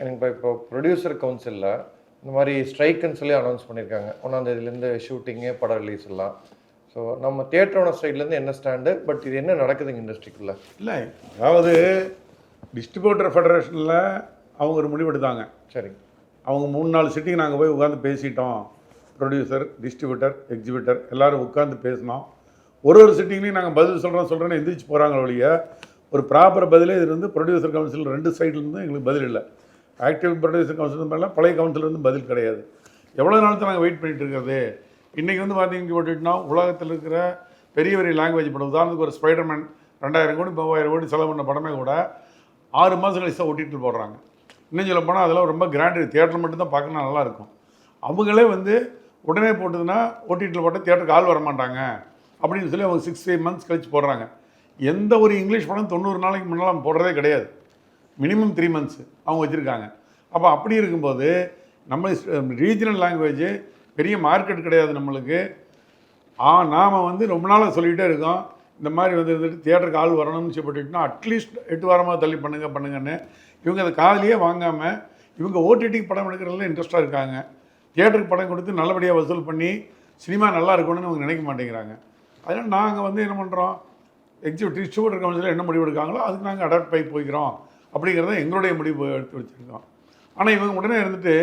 எனக்கு இப்போ ப்ரொடியூசர் கவுன்சிலில் இந்த மாதிரி ஸ்ட்ரைக்குன்னு சொல்லி அனௌன்ஸ் பண்ணியிருக்காங்க. 1ஆம் தேதியிலேருந்து ஷூட்டிங்கு, படம் ரிலீஸ் எல்லாம். ஸோ நம்ம தியேட்டரோட சைட்லேருந்து என்ன ஸ்டாண்டு, பட் இது என்ன நடக்குதுங்க இண்டஸ்ட்ரிக்குள்ளே? இல்லை, அதாவது டிஸ்ட்ரிபியூட்டர் ஃபெடரேஷனில் அவங்க ஒரு முடிவு எடுத்தாங்க. சரி, அவங்க 3-4 சிட்டிங் நாங்கள் போய் உட்காந்து பேசிட்டோம். ப்ரொடியூசர், டிஸ்ட்ரிபியூட்டர், எக்ஸிபியூட்டர் எல்லோரும் உட்காந்து பேசினோம். ஒரு சிட்டிங்லேயும் நாங்கள் பதில் சொல்கிறேன்னு எந்திரிச்சு போகிறாங்க ஒழிய ஒரு ப்ராப்பர் பதிலே இது வந்து ப்ரொடியூசர் கவுன்சில் 2 சைட்லேருந்து எங்களுக்கு பதில் இல்லை. ஆக்டிவ் ப்ரொடியூசர் கவுன்சில் மேலே பழைய கவுன்சிலேருந்து பதில் கிடையாது. எவ்வளோ நாள் தான் நாங்கள் வெயிட் பண்ணிகிட்டு இருக்கிறது? இன்றைக்கி வந்து பார்த்தீங்கன்னு போட்டுக்கிட்டோம்னா உலகத்தில் இருக்கிற பெரிய பெரிய லாங்குவேஜ் படம், உதாரணத்துக்கு ஒரு ஸ்பைடர்மேன் 2000 கோடி 3000 கோடி செலவு பண்ண படமே கூட 6 மாதம் கழிச்சு தான் ஓட்டிட்டு போடுறாங்க. இன்னும் சொல்ல போனால் அதெல்லாம் ரொம்ப கிராண்டு, தியேட்டர் மட்டும்தான் பார்க்கணும் நல்லாயிருக்கும். அவங்களே வந்து உடனே போட்டதுன்னா ஓடிடியில் போட்டால் தியேட்டருக்கு ஆள் வர மாட்டாங்க அப்படின்னு சொல்லி அவங்க 6-8 மந்த்ஸ் கழிச்சு போடுறாங்க. எந்த ஒரு இங்கிலீஷ் படம் 90 நாளைக்கு முன்னால் போடுறதே கிடையாது. மினிமம் 3 மந்த்ஸ் அவங்க வச்சுருக்காங்க. அப்போ அப்படி இருக்கும்போது நம்ம ரீஜனல் லாங்குவேஜ் பெரிய மார்க்கெட் கிடையாது நம்மளுக்கு. நாம் வந்து ரொம்ப நாளாக சொல்லிகிட்டே இருக்கோம் இந்த மாதிரி வந்துட்டு தியேட்டருக்கு ஆள் வரணும்னு சொல்லிட்டுனா அட்லீஸ்ட் 8 வாரமாக தள்ளி பண்ணுங்கன்னு. இவங்க அதை காதிலேயே வாங்காமல் இவங்க ஓடிடிக்கு படம் எடுக்கிறதுல இன்ட்ரெஸ்ட்டாக இருக்காங்க. தியேட்டருக்கு படம் கொடுத்து நல்லபடியாக வசூல் பண்ணி சினிமா நல்லா இருக்கணும்னு அவங்க நினைக்க மாட்டேங்கிறாங்க. அதனால் நாங்கள் வந்து என்ன பண்ணுறோம், டிஸ்ட்ரிபியூட்டர் கவுன்சிலில் என்ன முடிவு எடுக்காங்களோ அதுக்கு நாங்கள் அடாப்ட் பண்ணி போய்க்கிறோம் அப்படிங்கிறத எங்களுடைய முடிவு எடுத்து வச்சுருக்கோம். ஆனால் இவங்க உடனே இருந்துட்டு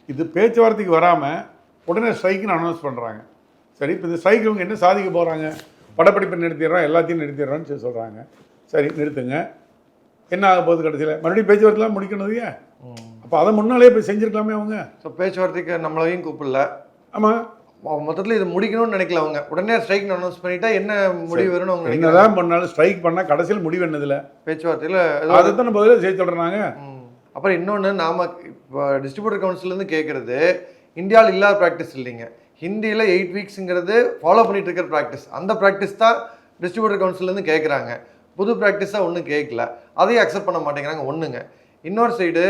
இது பேச்சுவார்த்தைக்கு வராமல் உடனே ஸ்ட்ரைக்குன்னு அனௌன்ஸ் பண்ணுறாங்க. சரி, இப்போ இந்த ஸ்ட்ரைக் இவங்க என்ன சாதிக்க போகிறாங்க? படப்பிடிப்பை நிறுத்திடுறோம், எல்லாத்தையும் நிறுத்திடுறோன்னு சொல்லி சொல்கிறாங்க. சரி, நிறுத்துங்க. என்ன ஆக போகுது கடைசியில்? மறுபடியும் பேச்சுவார்த்தைலாம் முடிக்கணும். ஏன் அப்போ அதை முன்னாலே போய் செஞ்சுருக்கலாமே அவங்க? ஸோ பேச்சுவார்த்தைக்கு நம்மளையும் கூப்பிடல. ஆமாம், மொத்தத்தில் இது முடிக்கணும்னு நினைக்கல அவங்க. உடனே ஸ்ட்ரைக் அனௌன்ஸ் பண்ணிட்டா என்ன முடிவு வரும்னு அவங்க நினைக்கிறாங்க. என்னதான் பண்ணாலும் ஸ்ட்ரைக் பண்ணால் கடைசியில் முடிவு என்னதில்ல? பேச்சுவார்த்தையில் அதை தான் பதிலே செய்ய சொல்கிறாங்க. அப்புறம் இன்னொன்று, நாம் இப்போ டிஸ்ட்ரிபியூட்டர் கவுன்சிலேருந்து கேட்குறது இந்தியாவில் இல்லாத ப்ராக்டிஸ் இல்லைங்க. ஹிந்தியில் 8 வீக்ஸுங்கிறது ஃபாலோ பண்ணிட்டு இருக்கிற ப்ராக்டிஸ். அந்த ப்ராக்டிஸ் தான் டிஸ்ட்ரிபியூட்டர் கவுன்சிலேருந்து கேட்குறாங்க. புது ப்ராக்டிஸாக ஒன்றும் கேட்கல, அதையும் அக்செப்ட் பண்ண மாட்டேங்கிறாங்க. ஒன்றுங்க. இன்னொரு சைடு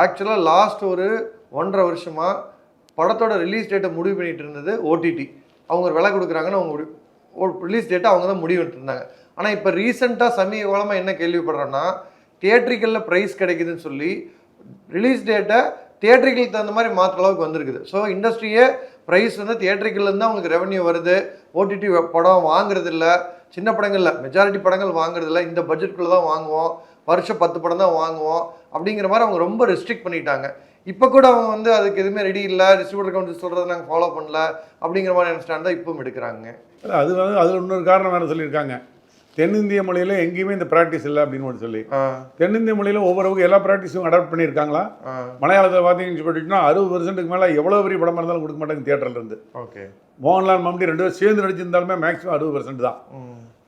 ஆக்சுவலாக லாஸ்ட் ஒரு 1.5 வருஷமாக படத்தோட ரிலீஸ் டேட்டை முடிவு பண்ணிட்டு இருந்தது ஓடிடி. அவங்க ஒரு விலை கொடுக்குறாங்கன்னு அவங்க ரிலீஸ் டேட்டை அவங்க தான் முடிவு பண்ணிட்டு. ஆனால் இப்போ ரீசெண்டாக சமீப காலமாக என்ன கேள்விப்படுறோன்னா, தியேட்ரிக்கலில் ப்ரைஸ் கிடைக்குதுன்னு சொல்லி ரிலீஸ் டேட்டை தியேட்ரிக்கலுக்கு தகுந்த மாதிரி மாற்ற அளவுக்கு வந்திருக்குது. ஸோ இண்டஸ்ட்ரியே ப்ரைஸ் வந்து தியேட்ரிக்கல்லேருந்து அவங்களுக்கு ரெவன்யூ வருது. ஓடிடி படம் வாங்குறது இல்லை, சின்ன படங்களில் மெஜாரிட்டி படங்கள் வாங்குறது இல்லை. இந்த பட்ஜெட்டுக்குள்ளே தான் வாங்குவோம், வருஷம் 10 படம் தான் வாங்குவோம் அப்படிங்கிற மாதிரி அவங்க ரொம்ப ரெஸ்ட்ரிக்ட் பண்ணிட்டாங்க. இப்போ கூட அவங்க வந்து அதுக்கு எதுவுமே ரெடி இல்லை, டிஸ்ட்ரிபியூட்டர் கவுன்சில் சொல்கிறத நாங்கள் ஃபாலோ பண்ணல அப்படிங்கிற மாதிரி ஸ்டாண்ட் தான் இப்பவும் எடுக்கிறாங்க. அது வந்து அதில் இன்னொரு காரணம் வேறு சொல்லியிருக்காங்க. தென்னிந்திய மொழியில் எங்கேயுமே இந்த ப்ராக்டிஸ் இல்லை அப்படின்னு சொல்லி. தென்னிந்திய மொழியில் ஒவ்வொரு எல்லா ப்ராக்டிஸும் அடாப்ட் பண்ணியிருக்காங்களா? மலையாளத்தில் பார்த்தீங்கன்னு சொல்லிட்டுனா 60% மேலே எவ்வளோ பெரிய படமாக இருந்தாலும் கொடுக்க மாட்டாங்க தியேட்டர்லேருந்து. ஓகே, மோகன்லால் மம்முட்டி 2 பேரும் சேர்ந்து நடிச்சிருந்தாலுமே மேக்ஸிமம் 60% தான்.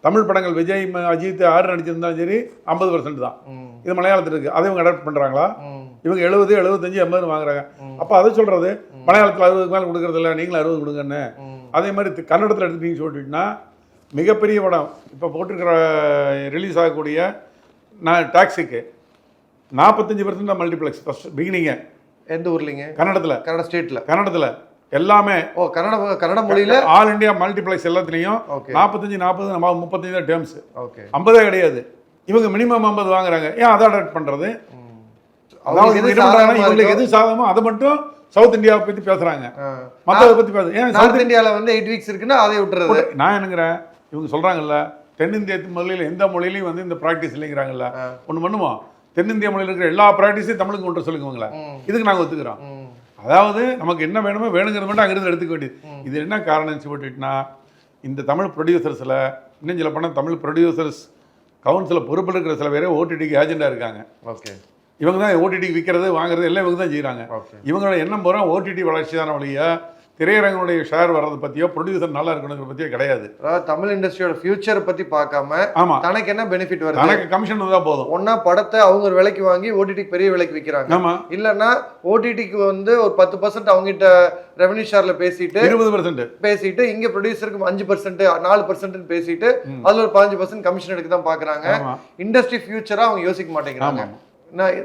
தமிழ் படங்கள் விஜய் அஜித் 6 நடிச்சிருந்தாலும் சரி 50% தான். இது மலையாளத்தில் இருக்குது. அதை இவங்க அடாப்ட் பண்ணுறாங்களா? இவங்க 70, 75, 80 வாங்குறாங்க. அப்போ அதை சொல்கிறது மலையாளத்தில் 60க்கு மேலே கொடுக்குறது இல்லை, நீங்களும் 60 கொடுங்கன்னு. அதே மாதிரி கன்னடத்தில் எடுத்துட்டீங்கன்னு சொல்லிட்டுனா மிகப்பெரிய படம் இப்போ போட்டிருக்கிற ரிலீஸ் ஆகக்கூடிய டாக்ஸிக்கு 45% தான் மல்டிப்ளெக்ஸ் ஃபஸ்ட் பிகினிங்க. எந்த ஊர்லிங்க? கன்னடத்தில். கன்னடத்தில் எல்லாமே கன்னட மொழியில் ஆல் இண்டியா மல்டிப்ளெக்ஸ் எல்லாத்துலேயும் 45, 40, 35 தான் டேர்ம்ஸ். ஓகே, 50 கிடையாது. இவங்க மினிமம் 50 வாங்குறாங்க. ஏன் அதை அடாப்ட் பண்ணுறது? அதாவது இவங்களுக்கு எது சாதகமோ அதை மட்டும் சவுத் இந்தியாவை பற்றி பேசுகிறாங்க, மற்றதை பற்றி பேசுகிறாங்க. ஏன் சவுத் இந்தியாவில் வந்து 8 வீக்ஸ் இருக்குன்னா அதை விட்டுறது? நான் என்னங்கிறேன், இவங்க சொல்கிறாங்கல்ல தென்னிந்திய மொழியில் எந்த மொழியிலையும் வந்து இந்த ப்ராக்டிஸ் இல்லைங்கிறாங்கல்ல. ஒன்று பண்ணுவோம், தென்னிந்திய மொழியில் இருக்கிற எல்லா ப்ராக்டிஸையும் தமிழுக்கு கொண்டு சொல்லுங்கங்களா? இதுக்கு நாங்கள் ஒத்துக்கிறோம். அதாவது நமக்கு என்ன வேணுமோ வேணுங்கிறது மட்டும் அங்கிருந்து எடுத்துக்க வேண்டியது. இது என்ன காரணம் சொல்லிட்டுனா, இந்த தமிழ் ப்ரொடியூசர்ஸில் இன்னும் சொல்ல போனால் தமிழ் ப்ரொடியூசர்ஸ் கவுன்சிலில் பொறுப்பில் இருக்கிற சில பேரே ஓடிடிக்கு ஏஜெண்டாக இருக்காங்க. ஓகே, இவங்க தான் ஓடிடிக்கு விற்கிறது வாங்குறது எல்லாம் இவங்க தான் செய்கிறாங்க. இவங்களோட எண்ணம் போகிறா ஓடிடி வளர்ச்சி தான வழிய திரையரங்களுடைய ஷேர் வர்றதை பற்றியோ ப்ரொடியூசர் நல்லா இருக்கணுங்கிற பற்றியோ கிடையாது. அதாவது தமிழ் இண்டஸ்ட்ரியோட ஃபியூச்சரை பற்றி பார்க்காம தனக்கு என்ன பெனிஃபிட் வருது, தனக்கு கமிஷன் தான் போதும். ஒன்னா படத்தை அவங்க ஒரு விலைக்கு வாங்கி ஓடிடிக்கு பெரிய விலைக்கு விற்கிறாங்க. இல்லைன்னா ஓடிடிக்கு வந்து ஒரு 10% அவங்ககிட்ட ரெவன்யூ ஷேர்ல பேசிட்டு 20% பேசிட்டு இங்க ப்ரொடியூசருக்கு 5%, 4% பேசிட்டு அதுல ஒரு 15% கமிஷன் எடுக்க தான் பாக்குறாங்க. இண்டஸ்ட்ரி ஃபியூச்சரா அவங்க யோசிக்க மாட்டேங்கிறாங்க.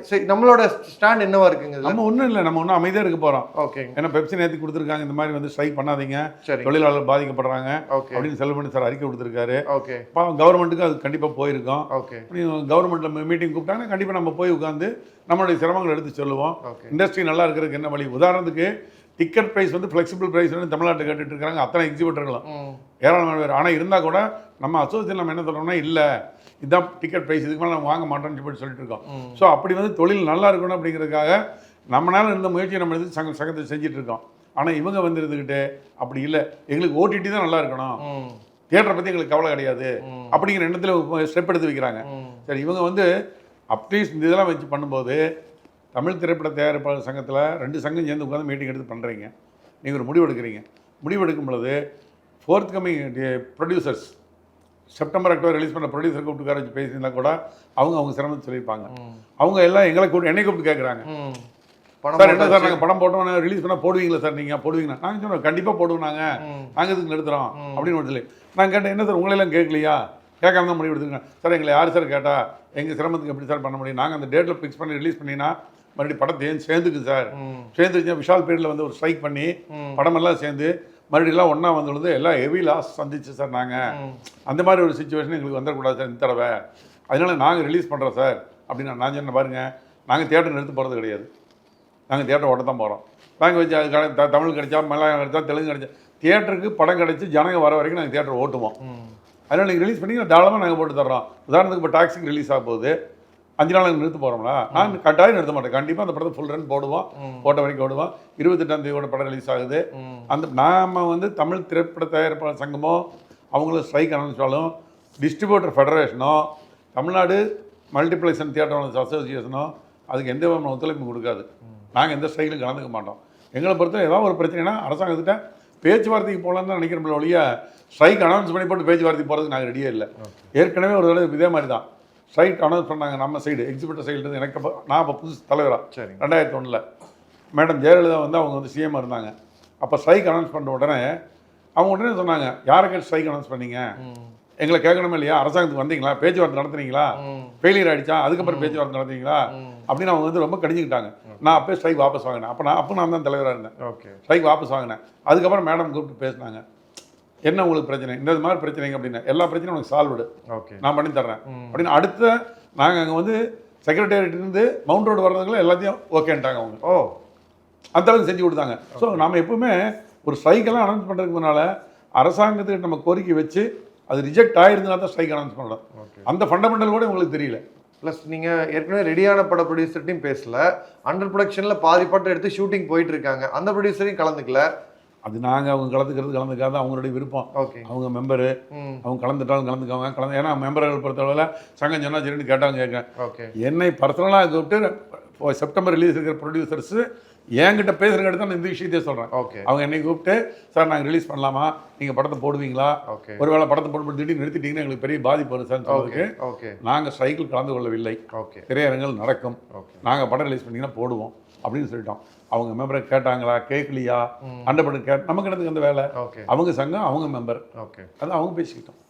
சரி, நம்மளோட ஸ்டாண்ட் என்னவா இருக்குங்க இதுல? நம்ம ஒன்றும் இல்லை, நம்ம ஒன்றும் அமைதியாக இருக்க போகிறோம். ஓகேங்க. ஏன்னா பெப்சி நேற்று கொடுத்துருக்காங்க, இந்த மாதிரி வந்து ஸ்ட்ரைக் பண்ணாதீங்க, சரி. தொழிலாளர் பாதிக்கப்படுறாங்க ஓகே. அப்படின்னு செல்வமணி சார் அறிக்கை கொடுத்துருக்காரு. ஓகே. கவர்மெண்ட்டுக்கு அது கண்டிப்பாக போயிருக்கோம். ஓகே. கவர்மெண்ட்டில் மீட்டிங் கூப்பிட்டாங்கன்னா கண்டிப்பாக நம்ம போய் உட்காந்து நம்மளுடைய சிரமங்களை எடுத்து சொல்லுவோம். ஓகே. இண்டஸ்ட்ரி நல்லா இருக்கிறதுக்கு என்ன வழி? உதாரணத்துக்கு டிக்கெட் ப்ரைஸ் வந்து ஃப்ளெக்சிபிள் ப்ரைஸ்னு தமிழ்நாட்டை கேட்டுட்டு இருக்காங்க அத்தனை எக்ஸிபிட்டர்களும், ஏராளமான பேர். ஆனால் இருந்தால் கூட நம்ம அசோசியேஷன் நம்ம என்ன சொல்கிறோம்னா, இல்லை இதுதான் டிக்கெட் ப்ரைஸ், இதுக்கு மேலே நம்ம வாங்க மாட்டோம்னு சொல்லிட்டு இருக்கோம். ஸோ அப்படி வந்து தொழில் நல்லா இருக்கணும் அப்படிங்கிறதுக்காக நம்மளால இருந்த முயற்சியை நம்ம எடுத்து சங்கத்தை செஞ்சுட்டு இருக்கோம். ஆனால் இவங்க வந்து இருந்துக்கிட்டு அப்படி இல்லை, எங்களுக்கு ஓடிடி தான் நல்லா இருக்கணும், தியேட்டரை பற்றி எங்களுக்கு கவலை கிடையாது அப்படிங்கிற எண்ணத்தில் ஸ்டெப் எடுத்து வைக்கிறாங்க. சரி, இவங்க வந்து அட்லீஸ்ட் இந்த இதெல்லாம் வச்சு பண்ணும்போது தமிழ் திரைப்பட தயாரிப்பாளர் சங்கத்தில் 2 சங்கம் சேர்ந்து உட்காந்து மீட்டிங் எடுத்து பண்ணுறீங்க, நீங்கள் ஒரு முடிவு எடுக்கிறீங்க. முடிவு எடுக்கும் பொழுது fourth coming producers September October release பண்ண ப்ரொடியூசர் கூப்பிட்டு உட்கார வச்சு பேசியிருந்தா கூட அவங்க சிரமத்தை சொல்லியிருப்பாங்க. அவங்க எல்லாம் எங்களை கூப்பிட்டு என்னை கூப்பிட்டு கேட்குறாங்க, சார் என்ன சார் நாங்கள் படம் போட்டோம் ரிலீஸ் பண்ணால் போடுவீங்களா சார்? நீங்கள் போடுவீங்களா? நாங்கள் சொன்னோம் கண்டிப்பாக போடுவோம், நாங்கள் இதுக்கு நிறுத்துறோம் அப்படின்னு சொல்லி. நான் கேட்டேன், என்ன சார் உங்களெல்லாம் கேட்கலையா? கேட்காம தான் முடிவு எடுத்துக்கேன். சார் எங்களை யார் சார் கேட்டால் எங்கள் சிரமத்துக்கு எப்படி சார் பண்ண முடியும்? நாங்கள் அந்த டேட்டில் ஃபிக்ஸ் பண்ணி ரிலீஸ் பண்ணினா மறுபடியும் படத்தை சேர்ந்துக்கு சார், சேர்ந்துச்சுன்னா விஷால் பீரியடில் வந்து ஒரு ஸ்ட்ரைக் பண்ணி படமெல்லாம் சேர்ந்து மறுபடியெல்லாம் ஒன்றா வந்துள்ளது எல்லாம் ஹெவி லாஸ் சந்திச்சு சார். நாங்கள் அந்த மாதிரி ஒரு சுச்சுவேஷன் எங்களுக்கு வந்துடக்கூடாது சார் இந்த தடவை, அதனால நாங்கள் ரிலீஸ் பண்ணுறோம் சார் அப்படின்னு. நான் சொன்ன பாருங்கள், நாங்கள் தியேட்டர் நிறுத்த போகிறது கிடையாது, நாங்கள் தியேட்டர் ஓட்ட தான் போகிறோம். லாங்குவேஜ் அது தமிழ் கிடைச்சா, மலையாளம் கிடைச்சா, தெலுங்கு கிடைச்சா, தியேட்டருக்கு படம் கிடச்சி ஜனங்க வர வரைக்கும் நாங்கள் தியேட்டர் ஓட்டுவோம். அதனால் நீங்கள் ரிலீஸ் பண்ணி தாராளமாக நாங்கள் போட்டு தர்றோம். உதாரணத்துக்கு இப்போ டாக்ஸிக்கு ரிலீஸ் ஆக போகுது, 5 நாள் நாங்கள் நிறுத்த போகிறோம்னா, நான் கட்டாயம் நிறுத்த மாட்டேன். கண்டிப்பாக அந்த படத்தை ஃபுல் ரன் போடுவோம், போட்ட வரைக்கும் ஓடுவோம். 28ஆம் தேதியோட படம் ரிலீஸ் ஆகுது. அந்த நாம் வந்து தமிழ் திரைப்பட தயாரிப்பாளர் சங்கமோ அவங்களும் strike அனௌன்ஸாலும், distributor ஃபெடரேஷனோ, Tamil Nadu multiplex and theatre owners அசோசியேஷனோ அதுக்கு எந்த விதமான ஒத்துழைப்பும் கொடுக்காது. நாங்கள் எந்த ஸ்ட்ரைக்கிலும் கலந்துக்க மாட்டோம். எங்களை பொறுத்த ஏதாவது ஒரு பிரச்சனைனா அரசாங்கத்திட்ட பேச்சுவார்த்தைக்கு போகலான்னு தான் நினைக்கிறோம் ஒழிய ஸ்ட்ரைக் அனௌன்ஸ் பண்ணி போட்டு பேச்சுவார்த்தைக்கு போகிறதுக்கு நாங்கள் ரெடியே இல்லை. ஏற்கனவே ஒரு தடவை இதே மாதிரி தான் ஸ்ட்ரைக் அனௌன்ஸ் பண்ணாங்க நம்ம சைடு, எக்ஸிபிட்டர் சைடு. எனக்கு நான் இப்போ புதுசு தலைவராக 2001 மேடம் ஜெயலலிதா வந்து அவங்க வந்து சிஎம் இருந்தாங்க. அப்போ ஸ்ட்ரைக் அனௌன்ஸ் பண்ண உடனே அவங்க உடனே சொன்னாங்க, யாருக்கு ஸ்ட்ரைக் அனௌன்ஸ் பண்ணீங்க, எங்களை கேட்கணுமே இல்லையா, அரசாங்கத்துக்கு வந்தீங்களா, பேச்சுவார்த்தை நடத்துனீங்களா, ஃபெயிலியர் ஆகிடுச்சா, அதுக்கப்புறம் பேச்சுவார்த்தை நடத்துனீங்களா அப்படின்னு அவங்க வந்து ரொம்ப கடிஞ்சிக்கிட்டாங்க. நான் அப்போ ஸ்ட்ரைக் வாபஸ் வாங்கினேன். அப்போ நான் தான் தலைவராக இருந்தேன். ஸ்ட்ரைக் வாபஸ் வாங்கினேன். அதுக்கப்புறம் மேடம் கூப்பிட்டு பேசினாங்க, என்ன உங்களுக்கு பிரச்சனை, இந்த மாதிரி பிரச்சனைங்க அப்படின்னு. எல்லா பிரச்சனையும் உங்களுக்கு சால்வ்டு, நான் பண்ணி தர்றேன் அப்படின்னு. அடுத்த நாங்கள் அங்கே வந்து செக்ரட்டேரியட்லேருந்து மவுண்ட் ரோடு வர்றதுக்குள்ள எல்லாத்தையும் ஓகேன்ட்டாங்க அவங்க. அந்த அளவுக்கு செஞ்சு கொடுத்தாங்க. ஸோ நம்ம எப்பவுமே ஒரு ஸ்ட்ரைக்கெல்லாம் அனௌன்ஸ் பண்ணுறதுக்கு முன்னால் அரசாங்கத்துக்கு நம்ம கோரிக்கை வச்சு அது ரிஜெக்ட் ஆகிருந்தா தான் ஸ்ட்ரைக் அனௌன்ஸ் பண்ணலாம். அந்த ஃபண்டமெண்டல் கூட உங்களுக்கு தெரியல. ப்ளஸ் நீங்கள் ஏற்கனவே ரெடியான பட ப்ரொடியூசர்ட்டையும் பேசல, அண்டர் ப்ரொடக்ஷனில் பாதி படம் எடுத்து ஷூட்டிங் போயிட்டு இருக்காங்க, அந்த ப்ரொடியூசரையும் கலந்துக்கல. அது நாங்கள் அவங்க கலந்துக்காத அவங்களுடைய விருப்பம். அவங்க மெம்பரு, அவங்க கலந்துட்டாலும் கலந்துக்காங்க. ஏன்னா மெம்பர்கள் பொறுத்தளவில் சங்கம் சொன்னா சரின்னு கேட்டாங்க. என்னை பர்சனலாக கூப்பிட்டு செப்டம்பர் ரிலீஸ் இருக்கிற ப்ரொடியூசர்ஸு என்கிட்ட பேசுகிற தான் இந்த விஷயத்தையே சொல்கிறேன். அவங்க என்னை கூப்பிட்டு, சார் நாங்கள் ரிலீஸ் பண்ணலாமா, நீங்கள் படத்தை போடுவீங்களா, ஒருவேளை படத்தை போட்டு திடீர்னு நிறுத்திட்டீங்கன்னா எங்களுக்கு பெரிய பாதிப்பு வரும் சார் சொல்றதுக்கு நாங்கள் ஸ்ட்ரைக்கில் கலந்து கொள்ளவில்லை, திரையரங்கள் நடக்கும், நாங்கள் படம் ரிலீஸ் பண்ணிங்கன்னா போடுவோம் அப்படின்னு சொல்லிட்டோம். அவங்க மெம்பரை கேட்டாங்களா, கேட்கலையா, அண்டப்பட்டு நமக்கு என்னதுக்கு அந்த வேலை, அவங்க சங்கம், அவங்க மெம்பர், அது அவங்க பேசிக்கிட்டோம்.